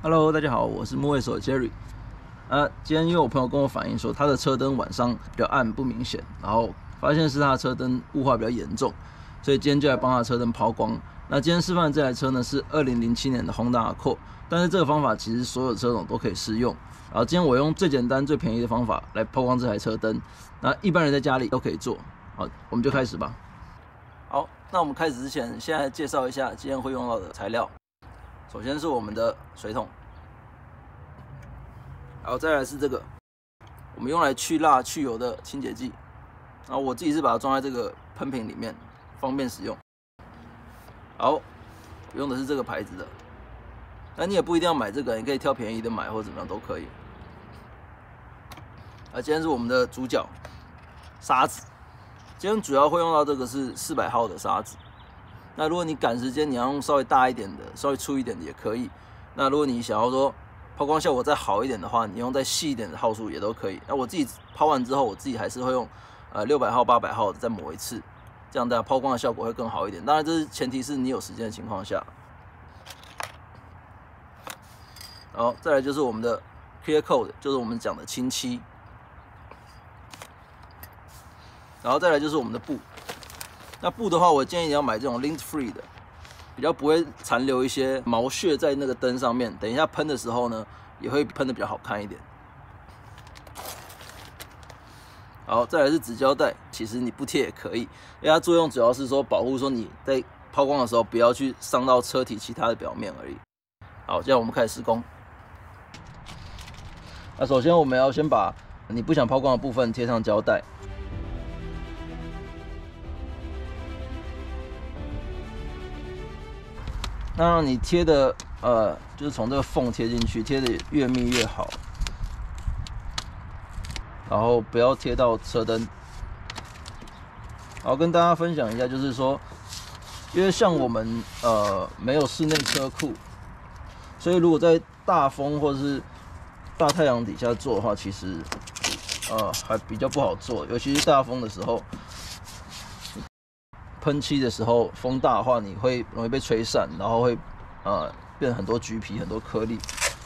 Hello， 大家好，我是木卫手 Jerry。今天因为我朋友跟我反映说，他的车灯晚上比较暗不明显，然后发现是他的车灯雾化比较严重，所以今天就来帮他的车灯抛光。那今天示范的这台车呢是2007年的 Honda Accord， 但是这个方法其实所有车种都可以适用。然后今天我用最简单、最便宜的方法来抛光这台车灯，那一般人在家里都可以做。好，我们就开始吧。好，那我们开始之前，先来介绍一下今天会用到的材料。首先是我们的水桶，然后再来是这个我们用来去蜡去油的清洁剂，然后我自己是把它装在这个喷瓶里面，方便使用。好，我用的是这个牌子的，但你也不一定要买这个，你可以挑便宜的买或怎么样都可以。今天是我们的主角沙子，今天主要会用到这个是400号的沙子。那如果你赶时间，你要用稍微大一点的、稍微粗一点的也可以。那如果你想要说抛光效果再好一点的话，你用再细一点的号数也都可以。那我自己抛完之后，我自己还是会用600号、800号的再抹一次，这样大家抛光的效果会更好一点。当然，这是前提是你有时间的情况下。好，再来就是我们的 Clear Coat， 就是我们讲的清漆。然后再来就是我们的布。那布的话，我建议你要买这种 lint free 的，比较不会残留一些毛屑在那个灯上面。等一下喷的时候呢，也会喷的比较好看一点。好，再来是纸胶带，其实你不贴也可以，因为它作用主要是说保护说你在抛光的时候不要去伤到车体其他的表面而已。好，现在我们开始施工。那首先我们要先把你不想抛光的部分贴上胶带。那让你贴的就是从这个缝贴进去，贴的越密越好，然后不要贴到车灯。好，跟大家分享一下，就是说，因为像我们没有室内车库，所以如果在大风或者是大太阳底下做的话，其实还比较不好做，尤其是大风的时候。喷漆的时候，风大的话，你会容易被吹散，然后会变很多橘皮、很多颗粒，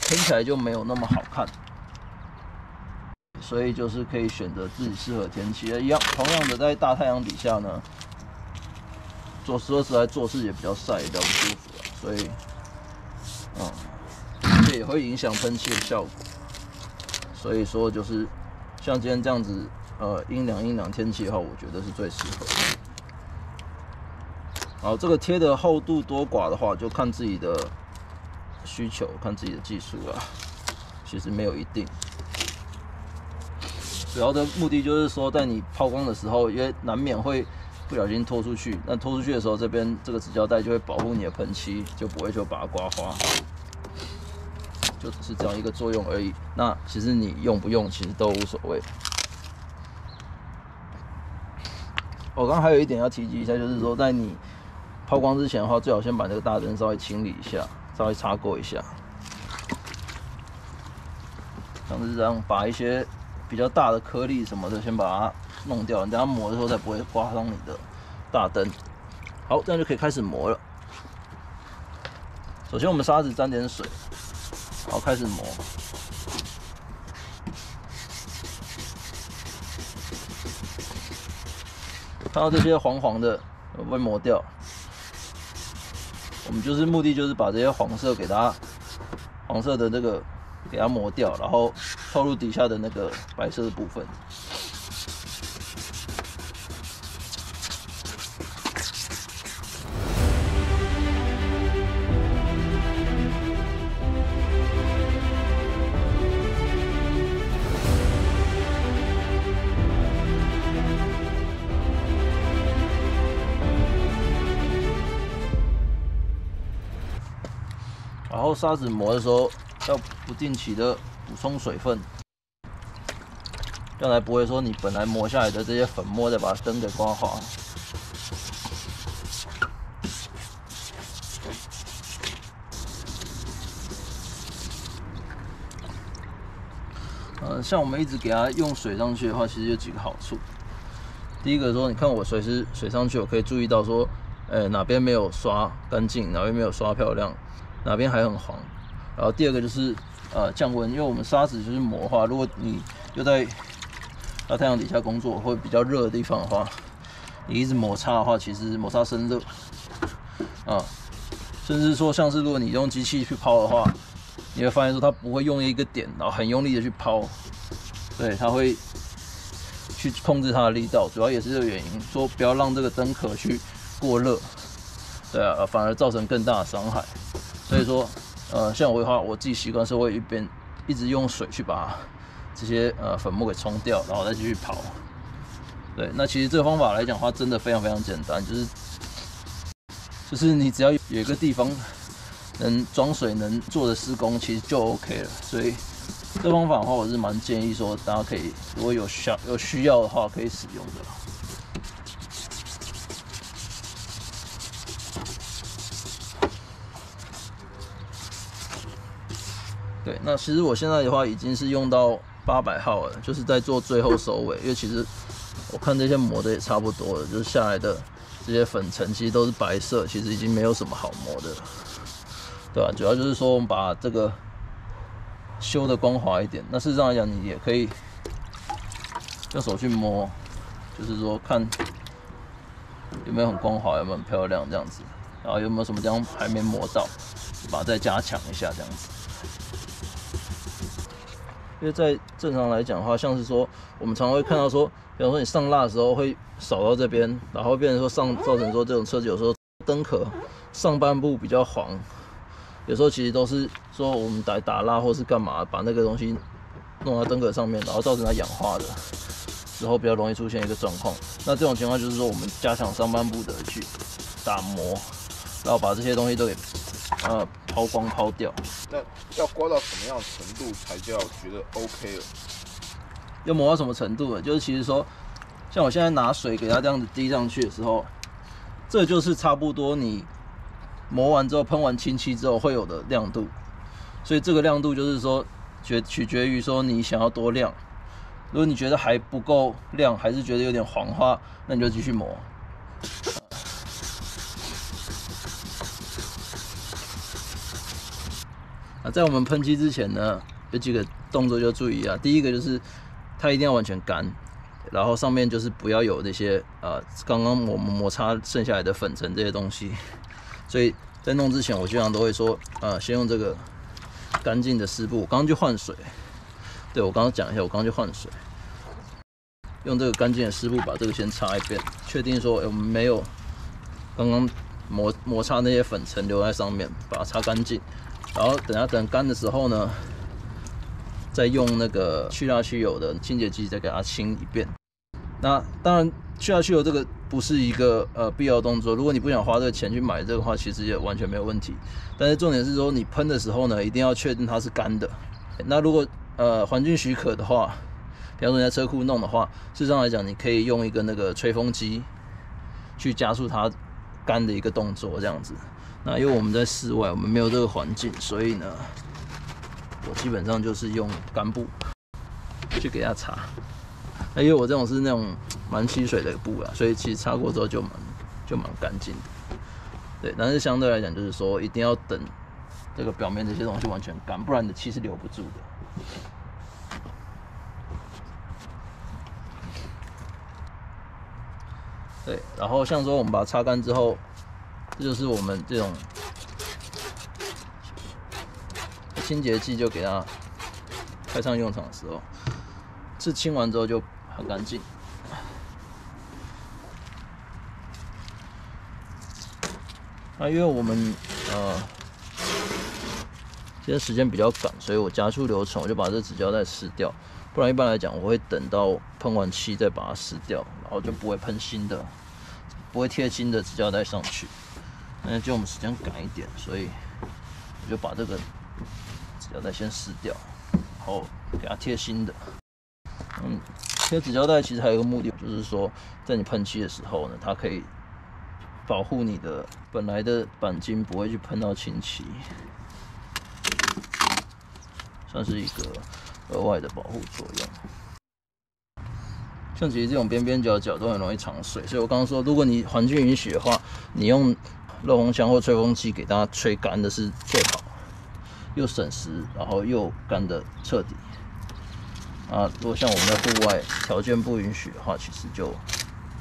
喷起来就没有那么好看。所以就是可以选择自己适合天气。一样，同样的在大太阳底下呢，说实在做事也比较晒，也比较不舒服啊。所以，这也会影响喷漆的效果。所以说就是像今天这样子，阴凉天气的话，我觉得是最适合的。好，这个贴的厚度多寡的话，就看自己的需求，看自己的技术啦。其实没有一定，主要的目的就是说，在你抛光的时候，因为难免会不小心拖出去，那拖出去的时候，这边这个纸胶带就会保护你的喷漆，就不会就把它刮花，就只是这样一个作用而已。那其实你用不用，其实都无所谓。我刚刚还有一点要提及一下，就是说，在你抛光之前的话，最好先把这个大灯稍微清理一下，稍微擦过一下，像是这样，把一些比较大的颗粒什么的先把它弄掉，你等它磨的时候才不会刮伤你的大灯。好，这样就可以开始磨了。首先我们沙子沾点水，好，开始磨。看到这些黄黄的，会不会磨掉？我们就是目的就是把这些黄色给它，黄色的这个给它磨掉，然后透露底下的那个白色的部分。然后砂纸磨的时候要不定期的补充水分，这样才不会说你本来磨下来的这些粉末再把灯给刮花。像我们一直给它用水上去的话，其实有几个好处。第一个说，你看我随时水上去，我可以注意到说，哪边没有刷干净，哪边没有刷漂亮，哪边还很黄，然后第二个就是降温，因为我们砂纸就是磨的话，如果你又在大太阳底下工作或比较热的地方的话，你一直摩擦的话，其实摩擦生热甚至说像是如果你用机器去抛的话，你会发现说它不会用一个点，然后很用力的去抛，对，它会去控制它的力道，主要也是这个原因，说不要让这个灯壳去过热，对啊，反而造成更大的伤害。所以说，像我的话，我自己习惯是会一直用水去把这些粉末给冲掉，然后再继续刨。对，那其实这个方法来讲的话，真的非常非常简单，就是你只要有一个地方能装水能做的施工，其实就 OK 了。所以这方法的话，我是蛮建议说大家可以，如果有需要的话，可以使用的。对，那其实我现在的话已经是用到800号了，就是在做最后收尾，因为其实我看这些磨的也差不多了，就是下来的这些粉层其实都是白色，其实已经没有什么好磨的了，对吧？主要就是说我们把这个修的光滑一点。那事实上来讲，你也可以用手去摸，就是说看有没有很光滑，有没有很漂亮这样子，然后有没有什么地方还没磨到，把它再加强一下这样子。因为在正常来讲的话，像是说我们常会看到说，比方说你上蜡的时候会扫到这边，然后变成说造成说这种车子有时候灯壳上半部比较黄，有时候其实都是说我们打蜡或是干嘛，把那个东西弄到灯壳上面，然后造成它氧化的时候比较容易出现一个状况。那这种情况就是说我们加强上半部的去打磨，然后把这些东西都给抛光抛掉。那要刮到什么样的程度才叫觉得 OK 了？要磨到什么程度呢？就是其实说，像我现在拿水给它这样子滴上去的时候，这就是差不多你磨完之后喷完清漆之后会有的亮度。所以这个亮度就是说取决于说你想要多亮。如果你觉得还不够亮，还是觉得有点黄的话，那你就继续磨。在我们喷漆之前呢，有几个动作就注意啊。第一个就是它一定要完全干，然后上面就是不要有那些刚刚我们摩擦剩下来的粉尘这些东西。所以在弄之前，我基本上都会说先用这个干净的湿布。我刚刚去换水，对，我刚刚讲一下，我刚刚去换水，用这个干净的湿布把这个先擦一遍，确定说我们没有刚刚摩擦那些粉尘留在上面，把它擦干净。然后等干的时候呢，再用那个去蜡去油的清洁剂再给它清一遍。那当然，去蜡去油这个不是一个必要动作。如果你不想花这个钱去买这个的话，其实也完全没有问题。但是重点是说，你喷的时候呢，一定要确定它是干的。那如果环境许可的话，比方说你在车库弄的话，事实上来讲，你可以用一个那个吹风机去加速它干的一个动作，这样子。那因为我们在室外，我们没有这个环境，所以呢，我基本上就是用干布去给它擦。那因为我这种是那种蛮吸水的布啊，所以其实擦过之后就蛮干净的。对，但是相对来讲，就是说一定要等这个表面这些东西完全干，不然你的漆是留不住的。对，然后像说我们把它擦干之后，这就是我们这种清洁剂就给它派上用场的时候，这清完之后就很干净。那因为我们今天时间比较赶，所以我加速流程，我就把这纸胶带撕掉。不然一般来讲，我会等到喷完漆再把它撕掉，然后就不会喷新的，不会贴新的纸胶带上去。那就我们时间赶一点，所以我就把这个纸胶带先撕掉，然后给它贴新的。贴纸胶带其实还有一个目的，就是说在你喷漆的时候呢，它可以保护你的本来的钣金不会去喷到清漆，算是一个额外的保护作用。像其实这种边边角角都很容易藏水，所以我刚刚说，如果你环境允许的话，你用漏风枪或吹风机给它吹干的是最好。又省时，然后又干得彻底。啊，如果像我们在户外条件不允许的话，其实就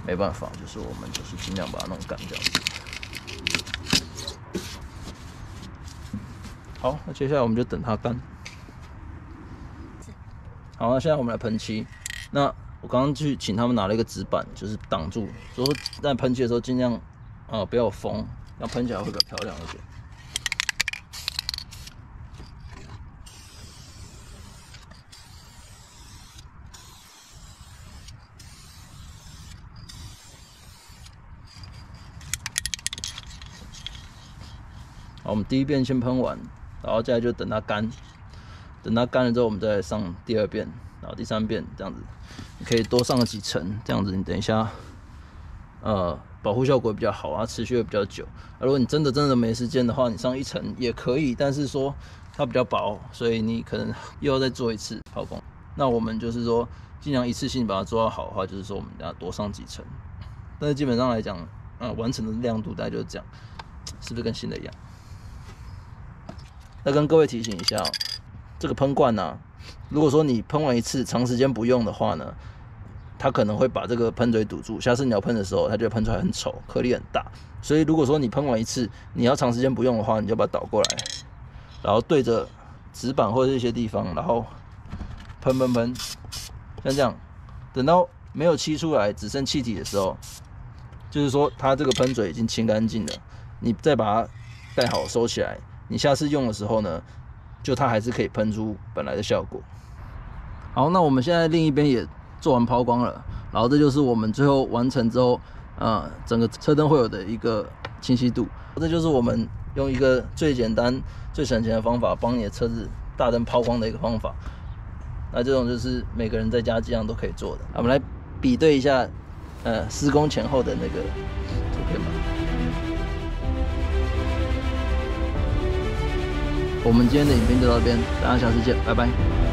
没办法，就是我们就是尽量把它弄干这样子。好，那接下来我们就等它干。好，那现在我们来喷漆。那我刚刚去请他们拿了一个纸板，就是挡住，所以说在喷漆的时候尽量不要有风，要喷起来会比较漂亮一点。好，我们第一遍先喷完，然后接下来就等它干。等它干了之后，我们再来上第二遍，然后第三遍这样子。你可以多上个几层，这样子你等一下，保护效果比较好啊，持续会比较久。如果你真的没时间的话，你上一层也可以，但是说它比较薄，所以你可能又要再做一次抛光。那我们就是说，尽量一次性把它做到好的话，就是说我们要多上几层。但是基本上来讲，完成的亮度大概就是这样，是不是跟新的一样？再跟各位提醒一下这个喷罐啊，如果说你喷完一次长时间不用的话呢，它可能会把这个喷嘴堵住，下次你要喷的时候，它就会喷出来很丑，颗粒很大。所以如果说你喷完一次，你要长时间不用的话，你就把它倒过来，然后对着纸板或者一些地方，然后喷，像这样，等到没有漆出来，只剩气体的时候，就是说它这个喷嘴已经清干净了，你再把它盖好收起来，你下次用的时候呢，就它还是可以喷出本来的效果。好，那我们现在另一边也做完抛光了，然后这就是我们最后完成之后，整个车灯会有的一个清晰度。这就是我们用一个最简单、最省钱的方法，帮你的车子大灯抛光的一个方法。那这种就是每个人在家这样都可以做的。我们来比对一下，施工前后的那个图片吧。我们今天的影片就到这边，大家下次见，拜拜。